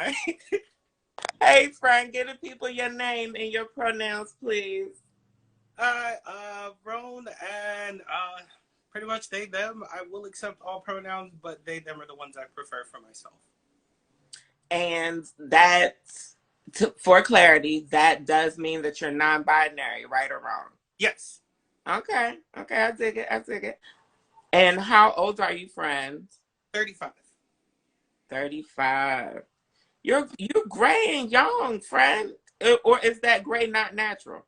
Hi. Hey, friend, give the people your name and your pronouns, please. Hi, Rone, and pretty much they, them. I will accept all pronouns, but they, them are the ones I prefer for myself. And that, for clarity, that does mean that you're non-binary, right or wrong? Yes, Okay, okay, I dig it, I dig it. And how old are you, friend? 35. 35. You're gray and young, friend. Or is that gray not natural?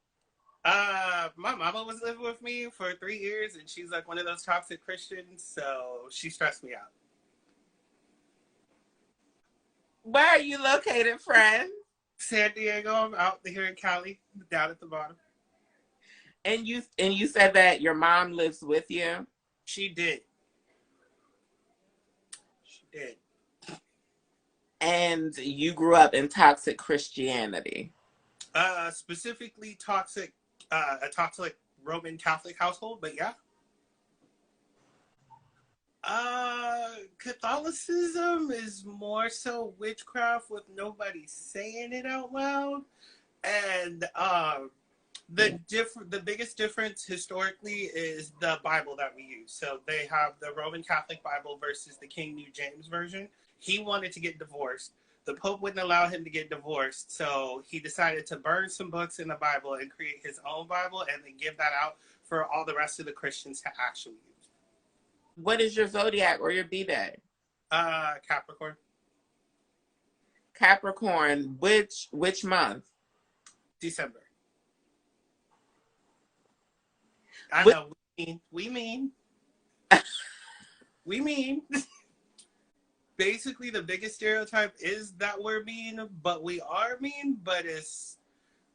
My mama was living with me for 3 years, and she's like one of those toxic Christians, so she stressed me out. Where are you located, friend? San Diego, I'm out here in Cali, down at the bottom. And you said that your mom lives with you? She did. She did. And you grew up in toxic Christianity. Specifically toxic, a toxic Roman Catholic household, but yeah. Catholicism is more so witchcraft with nobody saying it out loud, and the biggest difference historically is the Bible that we use. So they have the Roman Catholic Bible versus the King James version. He wanted to get divorced. The Pope wouldn't allow him to get divorced, so he decided to burn some books in the Bible and create his own Bible, and then give that out for all the rest of the Christians to actually use. What is your zodiac or your B-Day? Capricorn. Capricorn, which month? December. I Which, know. We mean. We mean. Basically, the biggest stereotype is that we're mean, but we are mean. But it's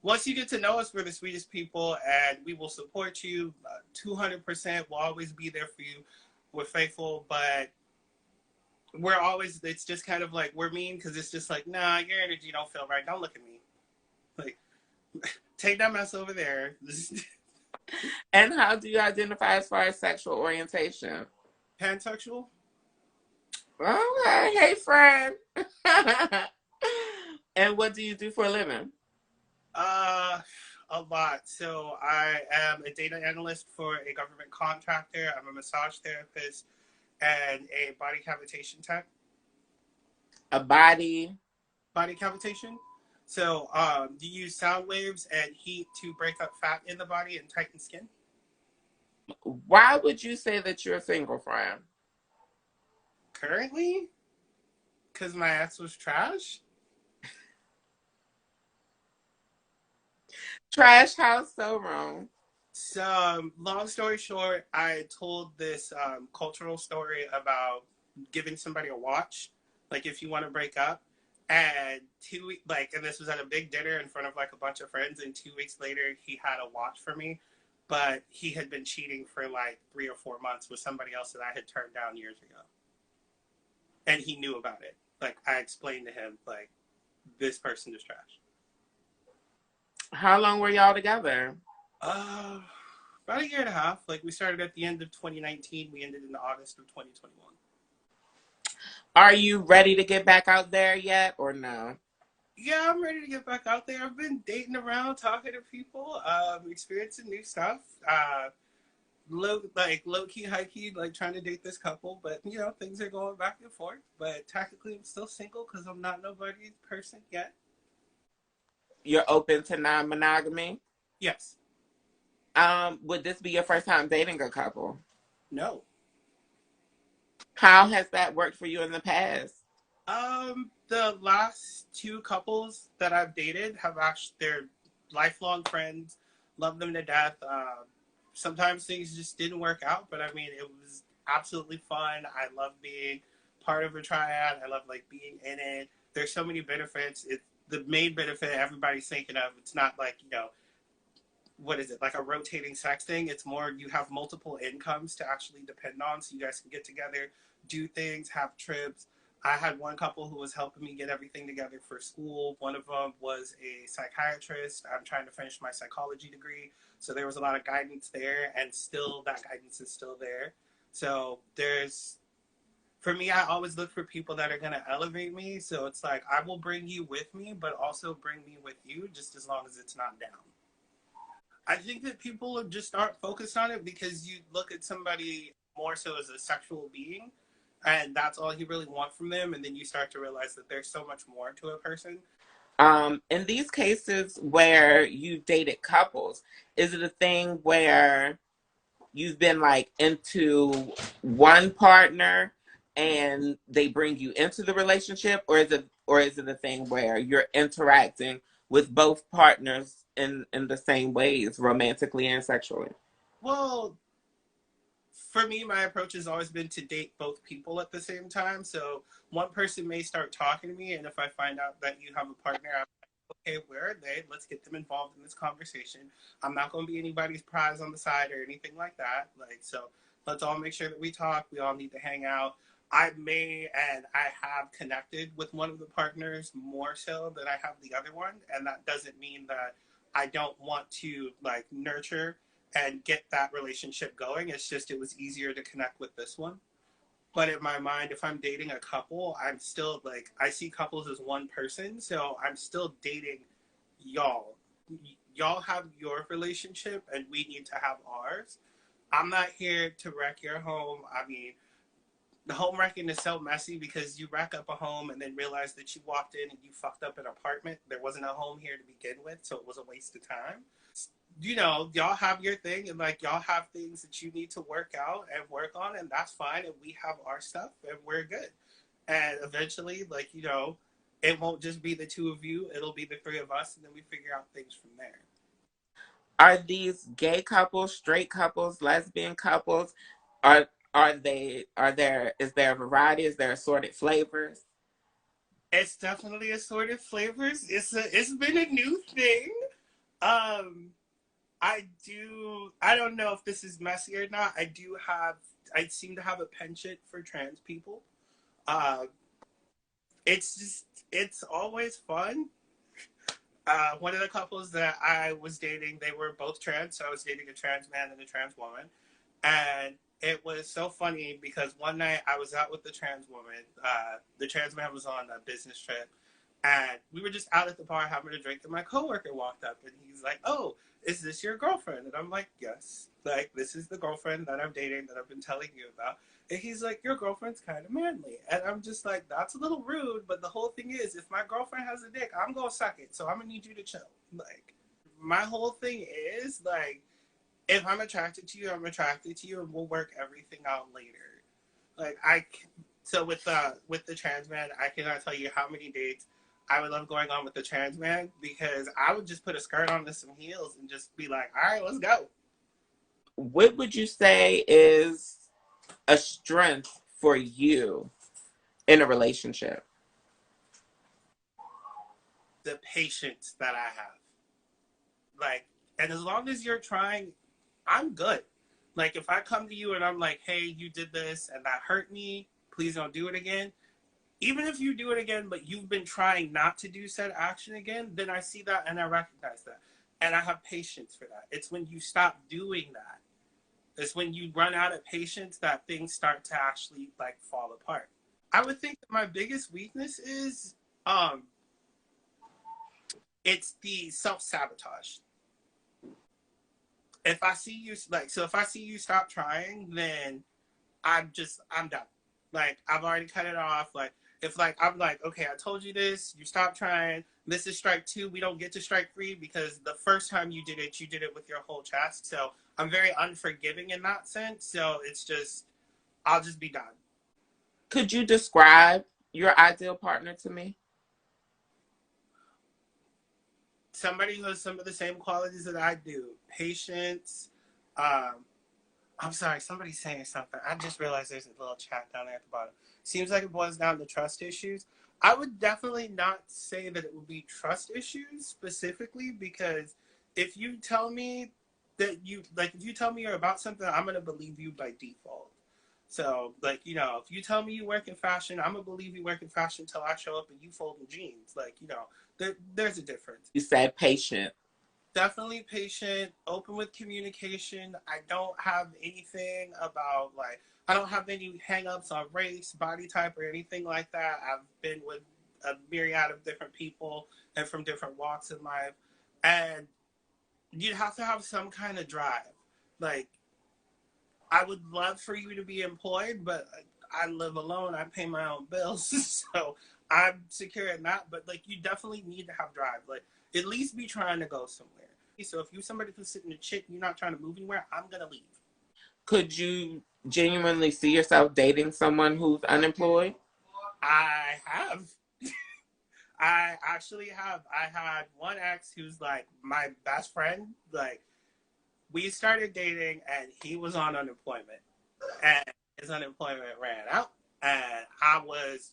once you get to know us, we're the sweetest people, and we will support you 200%. We'll always be there for you. We're faithful, but we're always. It's just kind of like we're mean because it's just like, nah, your energy don't feel right. Don't look at me. Like, take that mess over there. and how do you identify as far as sexual orientation? Pansexual. Okay, hey friend. And what do you do for a living? Uh, a lot. So I am a data analyst for a government contractor. I'm a massage therapist and a body cavitation tech. A body. Body cavitation. So you use sound waves and heat to break up fat in the body and tighten skin. Why would you say that you're a single, friend? Currently, because my ex was trash. Trash house so wrong. So, long story short, I told this cultural story about giving somebody a watch, like if you want to break up. And and this was at a big dinner in front of like a bunch of friends. And 2 weeks later, he had a watch for me, but he had been cheating for like 3 or 4 months with somebody else that I had turned down years ago, and he knew about it. Like I explained to him, like this person is trash. How long were y'all together? Uh, about a year and a half. Like we started at the end of 2019. We ended in August of 2021. Are you ready to get back out there yet or no? Yeah, I'm ready to get back out there. I've been dating around, talking to people, experiencing new stuff. Low key, high key, like trying to date this couple, but things are going back and forth. But technically, I'm still single because I'm not nobody's person yet. You're open to non-monogamy? Yes. Would this be your first time dating a couple? No. How has that worked for you in the past? The last two couples that I've dated have actually they're lifelong friends. Love them to death. Sometimes things just didn't work out, but I mean, it was absolutely fun. I love being part of a triad. I love like being in it. There's so many benefits. It's the main benefit everybody's thinking of. It's not like what is it, like a rotating sex thing. It's more you have multiple incomes to actually depend on, so you guys can get together, do things, have trips. I had one couple who was helping me get everything together for school. One of them was a psychiatrist. I'm trying to finish my psychology degree, so there was a lot of guidance there, and still that guidance is still there. So there's For me, I always look for people that are going to elevate me. So it's like, I will bring you with me, but also bring me with you, just as long as it's not down. I think that people just aren't focused on it because you look at somebody more so as a sexual being, and that's all you really want from them. And then you start to realize that there's so much more to a person. In these cases where you dated couples, is it a thing where you've been like into one partner and they bring you into the relationship, or is it a thing where you're interacting with both partners in the same ways, romantically and sexually? Well, for me, my approach has always been to date both people at the same time. So one person may start talking to me, and if I find out that you have a partner, I'm like, okay, where are they? Let's get them involved in this conversation. I'm not going to be anybody's prize on the side or anything like that. Like, so let's all make sure that we talk. We all need to hang out. I may and I have connected with one of the partners more so than I have the other one, and that doesn't mean that I don't want to like nurture and get that relationship going. It's just it was easier to connect with this one. But in my mind, if I'm dating a couple, I'm still like I see couples as one person, so I'm still dating y'all. Y'all have your relationship, and we need to have ours. I'm not here to wreck your home. I mean, the home wrecking is so messy because you rack up a home and then realize that you walked in and you fucked up an apartment. There wasn't a home here to begin with, so it was a waste of time. You know, y'all have your thing and like y'all have things that you need to work out and work on, and that's fine. And we have our stuff and we're good. And eventually, like, you know, it won't just be the two of you, it'll be the three of us, and then we figure out things from there. Are these gay couples, straight couples, lesbian couples? Are there is there a variety? Is there assorted flavors? It's definitely assorted flavors. It's been a new thing. Um I don't know if this is messy or not. I seem to have a penchant for trans people. Uh it's just it's always fun. One of the couples that I was dating, they were both trans, so I was dating a trans man and a trans woman. And it was so funny because one night I was out with the trans woman. The trans man was on a business trip, and we were just out at the bar having a drink. And my coworker walked up, and he's like, "Oh, is this your girlfriend?" And I'm like, "Yes." Like, this is the girlfriend that I'm dating that I've been telling you about. And he's like, "Your girlfriend's kind of manly," and I'm just like, "That's a little rude." But the whole thing is, if my girlfriend has a dick, I'm gonna suck it. So I'm gonna need you to chill. Like, my whole thing is like if I'm attracted to you, I'm attracted to you, and we'll work everything out later. Like so with the trans man, I cannot tell you how many dates I would love going on with the trans man because I would just put a skirt on and some heels and just be like, all right, let's go. What would you say is a strength for you in a relationship? The patience that I have, like, and as long as you're trying, I'm good. Like if I come to you and I'm like, hey, you did this and that hurt me, please don't do it again. Even if you do it again, but you've been trying not to do said action again, then I see that and I recognize that. And I have patience for that. It's when you stop doing that, it's when you run out of patience that things start to actually like fall apart. I would think that my biggest weakness is um it's the self-sabotage. If I see you like so if I see you stop trying, then I'm done. Like I've already cut it off. Like if like I'm like, okay, I told you this, you stop trying. This is strike two. We don't get to strike three because the first time you did it with your whole chest. So I'm very unforgiving in that sense. So it's just I'll just be done. Could you describe your ideal partner to me? Somebody who has some of the same qualities that I do. Patience, um, I'm sorry, somebody's saying something. I just realized there's a little chat down there at the bottom. Seems like it boils down to trust issues. I would definitely not say that it would be trust issues specifically because if you tell me that you like if you tell me you're about something, I'm gonna believe you by default. So like, you know, if you tell me you work in fashion, I'm gonna believe you work in fashion until I show up and you fold in jeans. Like, you know, there's a difference. You said patient. Definitely patient, open with communication. I don't have anything about like I don't have any hang-ups on race, body type, or anything like that. I've been with a myriad of different people and from different walks in life. And you'd have to have some kind of drive. Like, I would love for you to be employed, but I live alone. I pay my own bills, so I'm secure in that. But like, you definitely need to have drive. Like, at least be trying to go somewhere. So if you're somebody who's sitting in a chick, and you're not trying to move anywhere, I'm gonna leave. Could you genuinely see yourself dating someone who's unemployed? I have. I actually have. I had one ex who's like my best friend. Like, we started dating, and he was on unemployment, and his unemployment ran out, and I was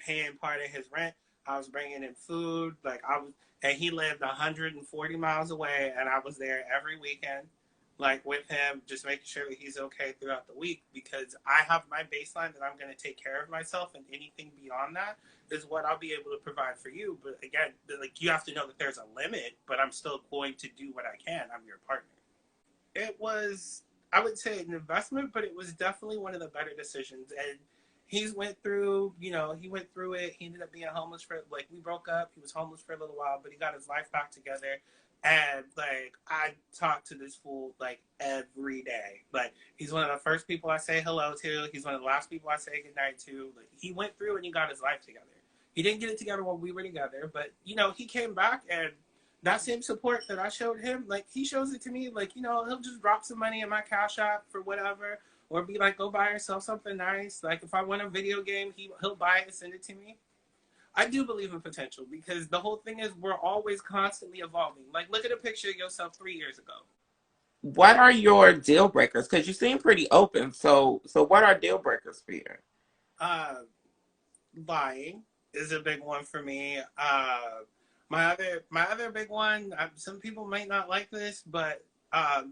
paying part of his rent. I was bringing in food, like I was, and he lived 140 miles away, and I was there every weekend, like with him, just making sure that he's okay throughout the week because I have my baseline that I'm going to take care of myself, and anything beyond that is what I'll be able to provide for you. But again, like you have to know that there's a limit, but I'm still going to do what I can. I'm your partner. It was, I would say, an investment, but it was definitely one of the better decisions. And he's went through, he went through it. He ended up being homeless for, like, we broke up. He was homeless for a little while, but he got his life back together. And like, I talk to this fool like every day. Like, he's one of the first people I say hello to. He's one of the last people I say goodnight to. Like, he went through and he got his life together. He didn't get it together when we were together, but he came back, and that same support that I showed him, like, he shows it to me. Like, he'll just drop some money in my Cash App for whatever, or be like, go buy yourself something nice. Like, if I want a video game, he'll buy it and send it to me. I do believe in potential because the whole thing is we're always constantly evolving. Like, look at a picture of yourself 3 years ago. What are your deal breakers? Because you seem pretty open. So what are deal breakers for you? Uh, Lying is a big one for me. My other big one. Some people might not like this, but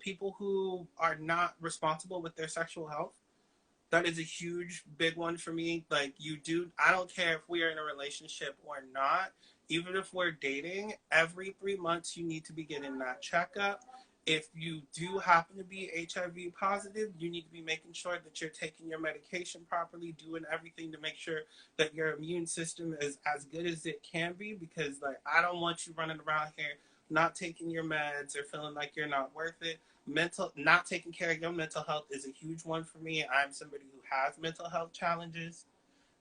people who are not responsible with their sexual health. That is a huge, big one for me. Like, I don't care if we are in a relationship or not. Even if we're dating, every 3 months you need to be getting that checkup. If you do happen to be HIV positive, you need to be making sure that you're taking your medication properly, doing everything to make sure that your immune system is as good as it can be. Because, like, I don't want you running around here not taking your meds or feeling like you're not worth it. Not taking care of your mental health is a huge one for me. I'm somebody who has mental health challenges,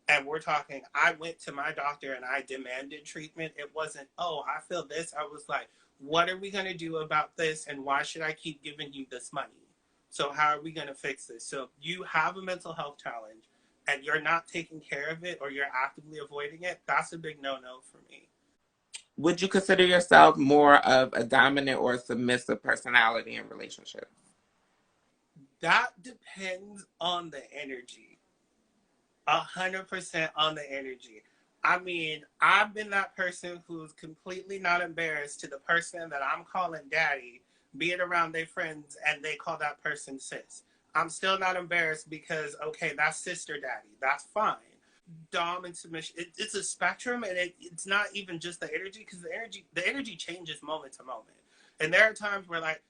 and we're talking, I went to my doctor and I demanded treatment. It wasn't, oh, I feel this. I was like, what are we going to do about this, and why should I keep giving you this money? So how are we going to fix this? So if you have a mental health challenge and you're not taking care of it, or you're actively avoiding it, that's a big no-no for me. Would you consider yourself more of a dominant or a submissive personality in relationships? That depends on the energy. 100% on the energy. I mean, I've been that person who's completely not embarrassed to the person that I'm calling daddy, being around their friends, and they call that person sis. I'm still not embarrassed because, okay, that's sister daddy. That's fine. Dom and submission, it's a spectrum, and it's not even just the energy, because the energy changes moment to moment. And there are times where, like,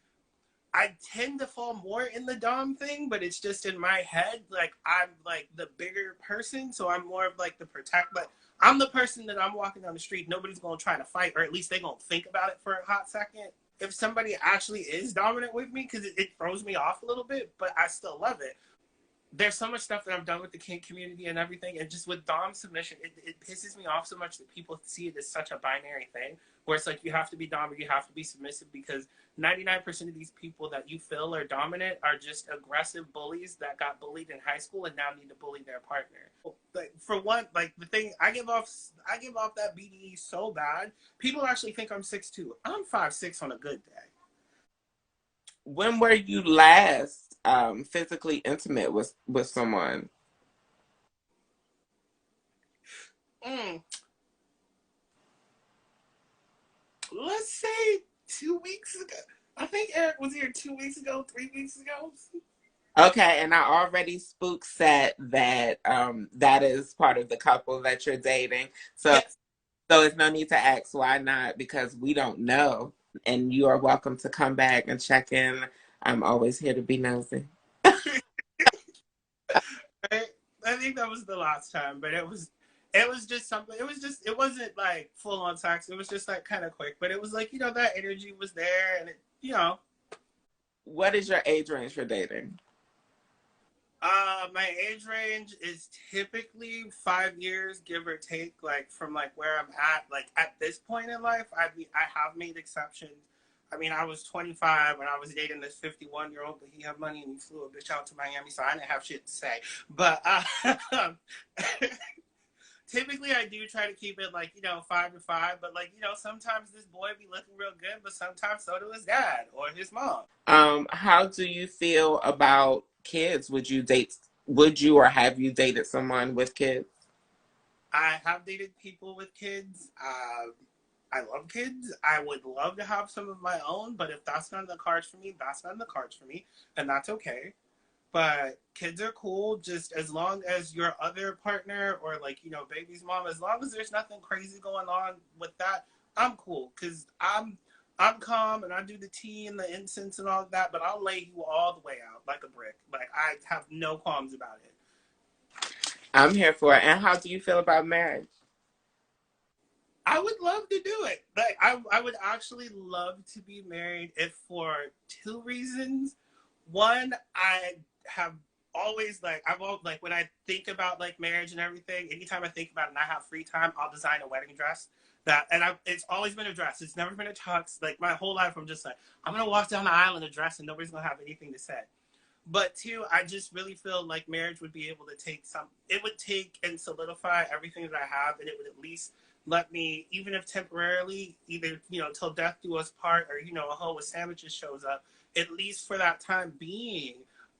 I tend to fall more in the Dom thing, but it's just in my head. Like, I'm like the bigger person, so I'm more of like the protect. But I'm the person that I'm walking down the street, nobody's gonna try to fight, or at least they gonna think about it for a hot second. If somebody actually is dominant with me, because it throws me off a little bit, but I still love it. There's so much stuff that I've done with the kink community and everything, and just with Dom submission, it pisses me off so much that people see it as such a binary thing, where it's like you have to be Dom or you have to be submissive, because 99% of these people that you feel are dominant are just aggressive bullies that got bullied in high school and now need to bully their partner. Like, for one, like, the thing, I give off that BDE so bad. People actually think I'm 6'2". I'm 5'6" on a good day. When were you last physically intimate with someone? Mm, let's say 2 weeks ago. I think Eric was here 2 weeks ago, 3 weeks ago. Okay, and I already spook set that that is part of the couple that you're dating. So Yes. so it's no need to ask why not, because we don't know. And you are welcome to come back and check in. I'm always here to be nosy. think that was the last time, but it was just something. It wasn't like full on sex. It was just like kind of quick, but it was like, that energy was there, and it. What is your age range for dating? My age range is typically 5 years, give or take. Like from like where I'm at, like at this point in life, I have made exceptions. I mean, I was 25 when I was dating this 51-year-old, but he had money and he flew a bitch out to Miami, so I didn't have shit to say. But typically, I do try to keep it like 5 to 5. But like sometimes this boy be looking real good, but sometimes so do his dad or his mom. How do you feel about kids? Would you or have you dated someone with kids? I have dated people with kids. I love kids. I would love to have some of my own, but if that's not in the cards for me, that's not in the cards for me, and that's okay. But kids are cool, just as long as your other partner or like baby's mom, as long as there's nothing crazy going on with that, I'm cool because I'm calm and I do the tea and the incense and all of that, but I'll lay you all the way out like a brick. Like I have no qualms about it. I'm here for it. And how do you feel about marriage? I would love to do it. Like I would actually love to be married if for two reasons. One, I have always like when I think about like marriage and everything, anytime I think about it and I have free time, I'll design a wedding dress. It's always been a dress. It's never been a tux. Like my whole life, I'm just like, I'm gonna walk down the aisle in a dress and nobody's gonna have anything to say. But two, I just really feel like marriage would be able to it would take and solidify everything that I have, and it would at least let me, even if temporarily, either, till death do us part, or, a hoe with sandwiches shows up, at least for that time being,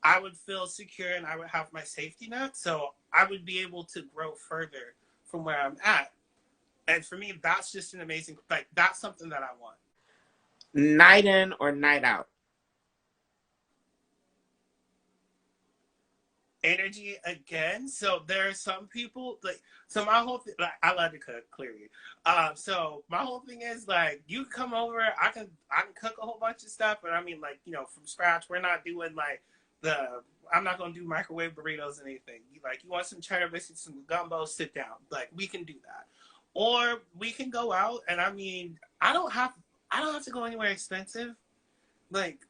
I would feel secure and I would have my safety net. So I would be able to grow further from where I'm at. And for me, that's just an amazing, like, that's something that I want. Night in or night out? Energy again. So there are some people so my whole thing, like, I love to cook, clearly. So my whole thing is like, you come over, I can cook a whole bunch of stuff, but I mean, like, from scratch. We're not doing like I'm not gonna do microwave burritos and anything. You want some cheddar biscuits, some gumbo, sit down. Like, we can do that. Or we can go out, and I mean, I don't have to go anywhere expensive. Like,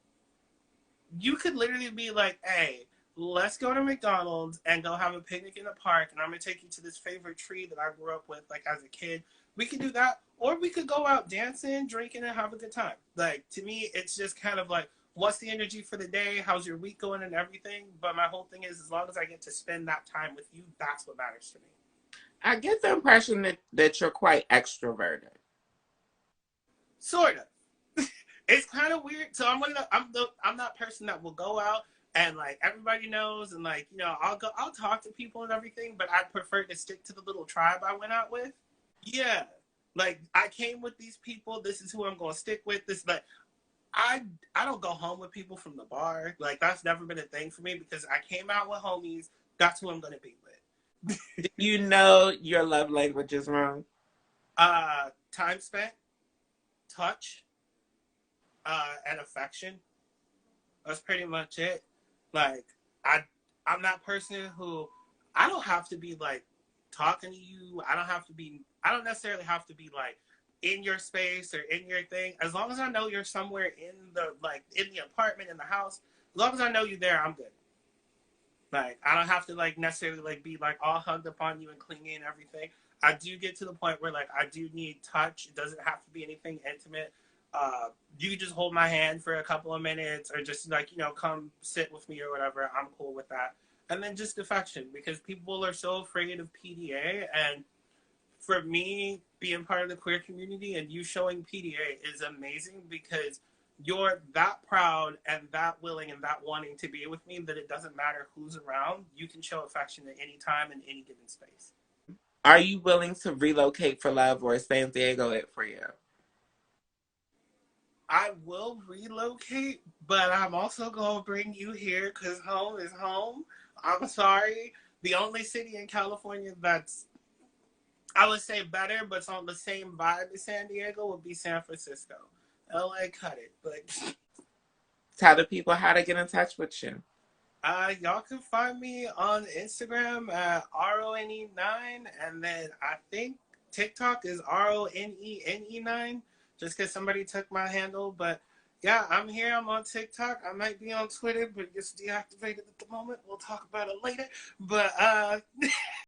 you could literally be like, hey, let's go to McDonald's and go have a picnic in the park, and I'm gonna take you to this favorite tree that I grew up with, like, as a kid. We could do that, or we could go out dancing, drinking, and have a good time. Like, to me, it's just kind of like, what's the energy for the day? How's your week going and everything? But my whole thing is, as long as I get to spend that time with you, that's what matters to me. I get the impression that you're quite extroverted. Sort of. It's kind of weird. So I'm that person that will go out and like everybody knows, and like I'll talk to people and everything, but I prefer to stick to the little tribe I went out with. Yeah, like I came with these people. This is who I'm gonna stick with. This like I don't go home with people from the bar. Like, that's never been a thing for me because I came out with homies. That's who I'm gonna be with. Do you know your love language is wrong? Time spent, touch, and affection. That's pretty much it. Like, I'm that person who I don't have to be like talking to you. I don't necessarily have to be like in your space or in your thing. As long as I know you're somewhere in the apartment, in the house, as long as I know you're there, I'm good. Like, I don't have to like necessarily like be like all hugged upon you and clingy and everything. I do get to the point where like I do need touch. It doesn't have to be anything intimate. You can just hold my hand for a couple of minutes, or just like come sit with me or whatever. I'm cool with that. And then just affection, because people are so afraid of PDA, and for me, being part of the queer community and you showing PDA is amazing, because you're that proud and that willing and that wanting to be with me that it doesn't matter who's around. You can show affection at any time in any given space. Are you willing to relocate for love, or is San Diego it for you? I will relocate, but I'm also going to bring you here because home is home. I'm sorry. The only city in California that's, I would say, better, but it's on the same vibe as San Diego would be San Francisco. LA, cut it. But Tell the people how to get in touch with you. Y'all can find me on Instagram at RONE9, and then I think TikTok is RONENE9, just because somebody took my handle. But yeah, I'm here. I'm on TikTok. I might be on Twitter, but it's deactivated at the moment. We'll talk about it later. But